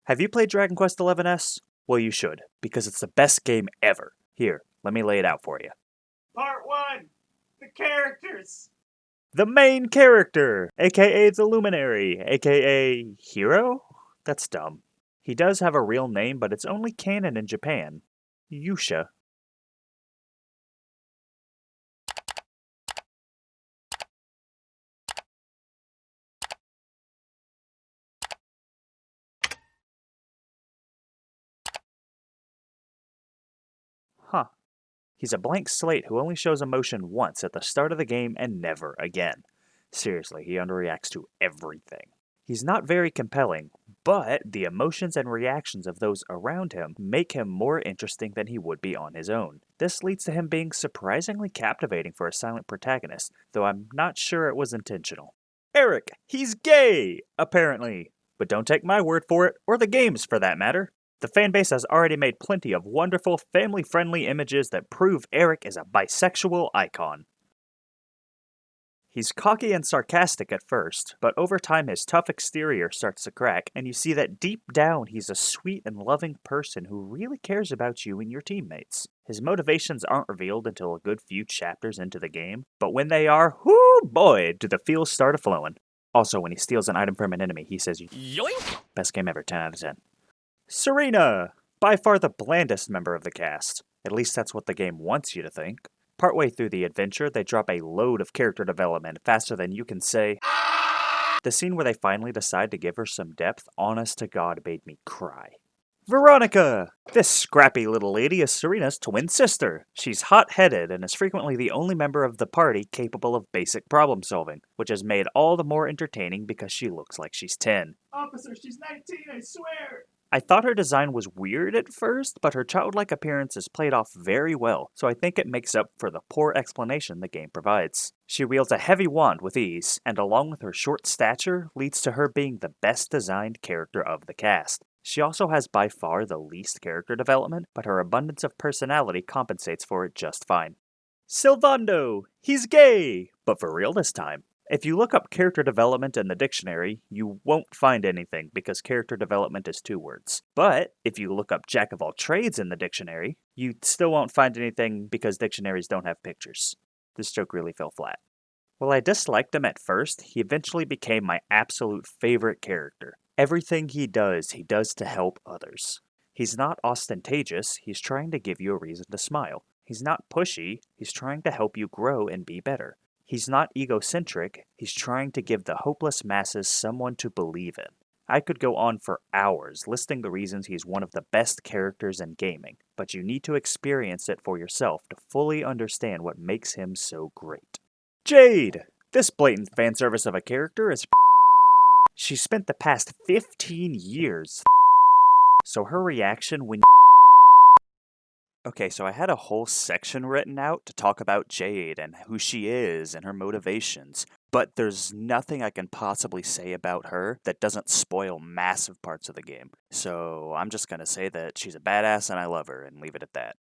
Have you played Dragon Quest XI-S? Well, you should, because it's the best game ever. Here, let me lay it out for you. Part 1. The characters. The main character, aka the Luminary, aka Hero? That's dumb. He does have a real name, but it's only canon in Japan. Yusha. Huh. He's a blank slate who only shows emotion once at the start of the game and never again. Seriously, he underreacts to everything. He's not very compelling, but the emotions and reactions of those around him make him more interesting than he would be on his own. This leads to him being surprisingly captivating for a silent protagonist, though I'm not sure it was intentional. Eric, he's gay, apparently. But don't take my word for it, or the game's for that matter. The fanbase has already made plenty of wonderful, family-friendly images that prove Eric is a bisexual icon. He's cocky and sarcastic at first, but over time his tough exterior starts to crack, and you see that deep down he's a sweet and loving person who really cares about you and your teammates. His motivations aren't revealed until a good few chapters into the game, but when they are, whoo boy, do the feels start a-flowing. Also, when he steals an item from an enemy, he says, "Yoink!" Best game ever, 10 out of 10. Serena! By far the blandest member of the cast. At least that's what the game wants you to think. Partway through the adventure, they drop a load of character development faster than you can say. The scene where they finally decide to give her some depth, honest to God, made me cry. Veronica! This scrappy little lady is Serena's twin sister. She's hot-headed and is frequently the only member of the party capable of basic problem solving, which is made all the more entertaining because she looks like she's 10. Officer, she's 19, I swear. I thought her design was weird at first, but her childlike appearance is played off very well, so I think it makes up for the poor explanation the game provides. She wields a heavy wand with ease, and along with her short stature, leads to her being the best designed character of the cast. She also has by far the least character development, but her abundance of personality compensates for it just fine. Sylvando! He's gay! But for real this time. If you look up character development in the dictionary, you won't find anything because character development is 2 words. But if you look up jack of all trades in the dictionary, you still won't find anything because dictionaries don't have pictures. This joke really fell flat. While I disliked him at first, he eventually became my absolute favorite character. Everything he does to help others. He's not ostentatious, he's trying to give you a reason to smile. He's not pushy, he's trying to help you grow and be better. He's not egocentric, he's trying to give the hopeless masses someone to believe in. I could go on for hours listing the reasons he's one of the best characters in gaming, but you need to experience it for yourself to fully understand what makes him so great. Jade! This blatant fan service of a character is She spent the past 15 years so her reaction when Okay, so I had a whole section written out to talk about Jade and who she is and her motivations, but there's nothing I can possibly say about her that doesn't spoil massive parts of the game. So I'm just gonna say that she's a badass and I love her and leave it at that.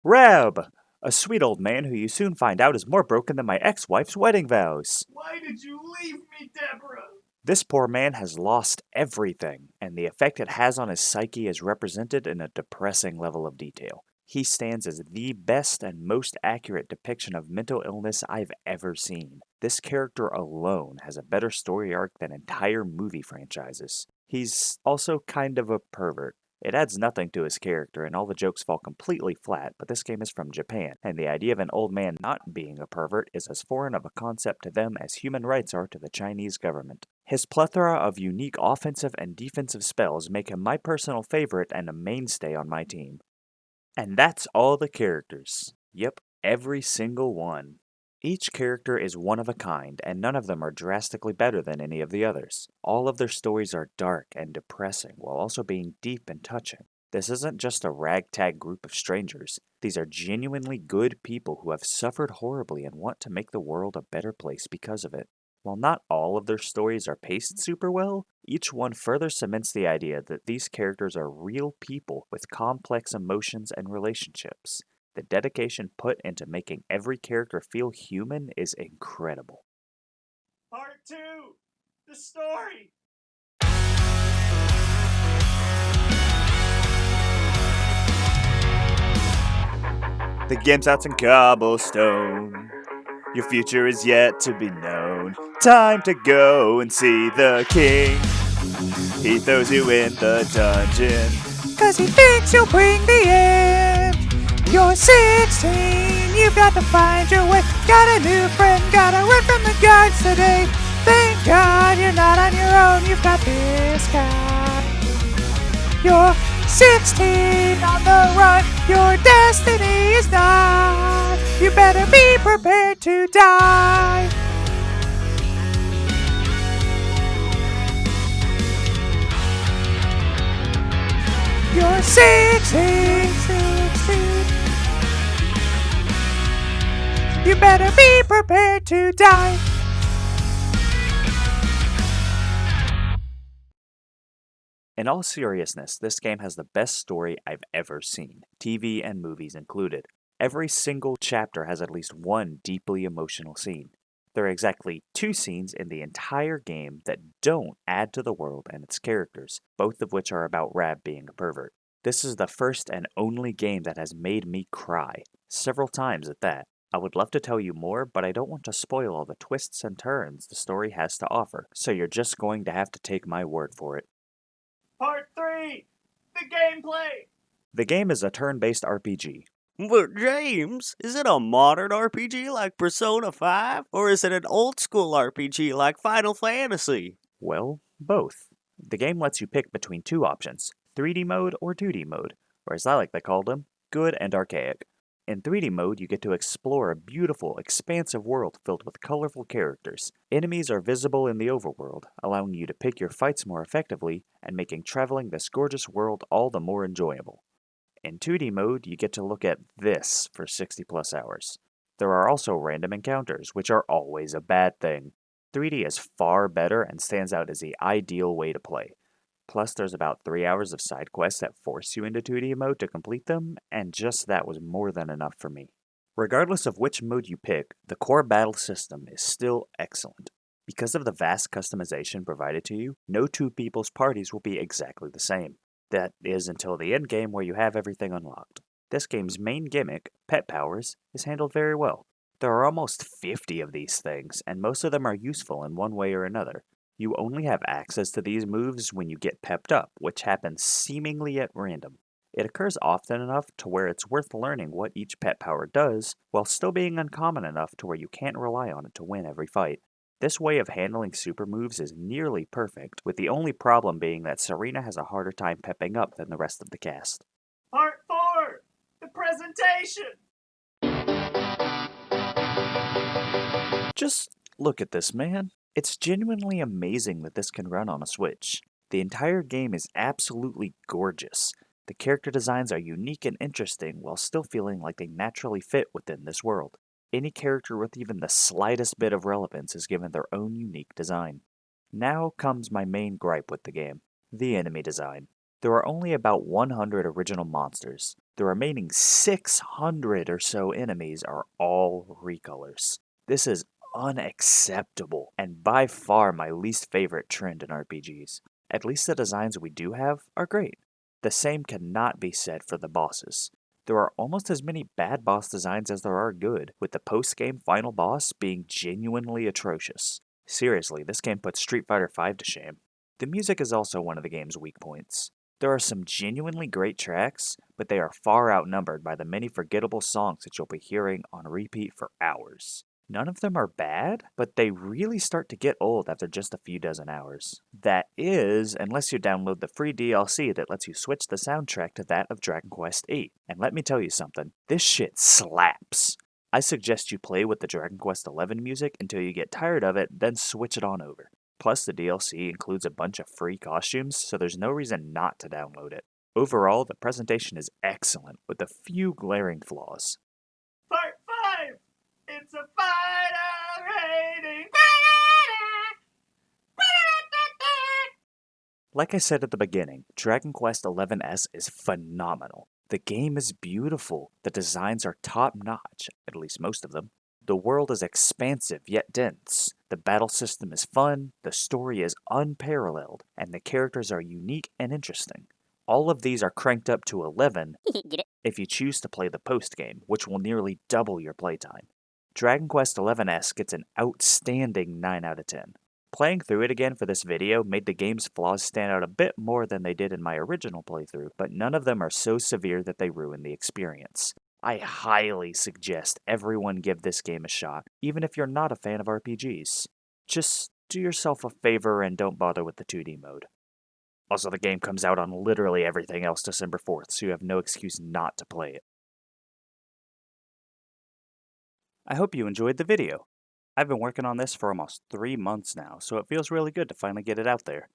Rab! A sweet old man who you soon find out is more broken than my ex-wife's wedding vows. Why did you leave me, Deborah? This poor man has lost everything, and the effect it has on his psyche is represented in a depressing level of detail. He stands as the best and most accurate depiction of mental illness I've ever seen. This character alone has a better story arc than entire movie franchises. He's also kind of a pervert. It adds nothing to his character, and all the jokes fall completely flat, but this game is from Japan, and the idea of an old man not being a pervert is as foreign of a concept to them as human rights are to the Chinese government. His plethora of unique offensive and defensive spells make him my personal favorite and a mainstay on my team. And that's all the characters. Yep, every single one. Each character is one of a kind, and none of them are drastically better than any of the others. All of their stories are dark and depressing, while also being deep and touching. This isn't just a ragtag group of strangers. These are genuinely good people who have suffered horribly and want to make the world a better place because of it. While not all of their stories are paced super well, each one further cements the idea that these characters are real people with complex emotions and relationships. The dedication put into making every character feel human is incredible. Part 2. The story. The game's out in cobblestone. Your future is yet to be known. Time to go and see the king. He throws you in the dungeon, 'cause he thinks you'll bring the end. You're 16, you've got to find your way. Got a new friend, gotta run from the guards today. Thank God you're not on your own, you've got this guy. You're 16 on the run, your destiny is not. You better be prepared to die. You're 16. You better be prepared to die. In all seriousness, this game has the best story I've ever seen, TV and movies included. Every single chapter has at least one deeply emotional scene. There are exactly 2 scenes in the entire game that don't add to the world and its characters, both of which are about Rab being a pervert. This is the first and only game that has made me cry, several times at that. I would love to tell you more, but I don't want to spoil all the twists and turns the story has to offer, so you're just going to have to take my word for it. Part 3, the gameplay. The game is a turn-based RPG. But James, is it a modern RPG like Persona 5? Or is it an old school RPG like Final Fantasy? Well, both. The game lets you pick between 2 options, 3D mode or 2D mode, or as I like to call them, good and archaic. In 3D mode, you get to explore a beautiful, expansive world filled with colorful characters. Enemies are visible in the overworld, allowing you to pick your fights more effectively and making traveling this gorgeous world all the more enjoyable. In 2D mode, you get to look at this for 60 plus hours. There are also random encounters, which are always a bad thing. 3D is far better and stands out as the ideal way to play. Plus, there's about 3 hours of side quests that force you into 2D mode to complete them, and just that was more than enough for me. Regardless of which mode you pick, the core battle system is still excellent. Because of the vast customization provided to you, no 2 people's parties will be exactly the same. That is until the end game where you have everything unlocked. This game's main gimmick, pet powers, is handled very well. There are almost 50 of these things, and most of them are useful in one way or another. You only have access to these moves when you get pepped up, which happens seemingly at random. It occurs often enough to where it's worth learning what each pet power does, while still being uncommon enough to where you can't rely on it to win every fight. This way of handling super moves is nearly perfect, with the only problem being that Serena has a harder time pepping up than the rest of the cast. Part 4, the presentation. Just look at this, man. It's genuinely amazing that this can run on a Switch. The entire game is absolutely gorgeous. The character designs are unique and interesting while still feeling like they naturally fit within this world. Any character with even the slightest bit of relevance is given their own unique design. Now comes my main gripe with the game, the enemy design. There are only about 100 original monsters. The remaining 600 or so enemies are all recolors. This is unacceptable, and by far my least favorite trend in RPGs. At least the designs we do have are great. The same cannot be said for the bosses. There are almost as many bad boss designs as there are good, with the post-game final boss being genuinely atrocious. Seriously, this game puts Street Fighter V to shame. The music is also one of the game's weak points. There are some genuinely great tracks, but they are far outnumbered by the many forgettable songs that you'll be hearing on repeat for hours. None of them are bad, but they really start to get old after just a few dozen hours. That is, unless you download the free DLC that lets you switch the soundtrack to that of Dragon Quest VIII. And let me tell you something, this shit slaps. I suggest you play with the Dragon Quest XI music until you get tired of it, then switch it on over. Plus, the DLC includes a bunch of free costumes, so there's no reason not to download it. Overall, the presentation is excellent, with a few glaring flaws. Part 5, it's a fight of hating. Like I said at the beginning, Dragon Quest XI's is phenomenal. The game is beautiful, the designs are top-notch, at least most of them. The world is expansive yet dense, the battle system is fun, the story is unparalleled, and the characters are unique and interesting. All of these are cranked up to 11, if you choose to play the post-game, which will nearly double your playtime. Dragon Quest XI's gets an outstanding 9 out of 10. Playing through it again for this video made the game's flaws stand out a bit more than they did in my original playthrough, but none of them are so severe that they ruin the experience. I highly suggest everyone give this game a shot, even if you're not a fan of RPGs. Just do yourself a favor and don't bother with the 2D mode. Also, the game comes out on literally everything else December 4th, so you have no excuse not to play it. I hope you enjoyed the video. I've been working on this for almost 3 months now, so it feels really good to finally get it out there.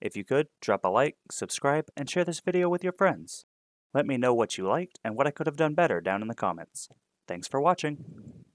If you could, drop a like, subscribe, and share this video with your friends. Let me know what you liked and what I could have done better down in the comments. Thanks for watching.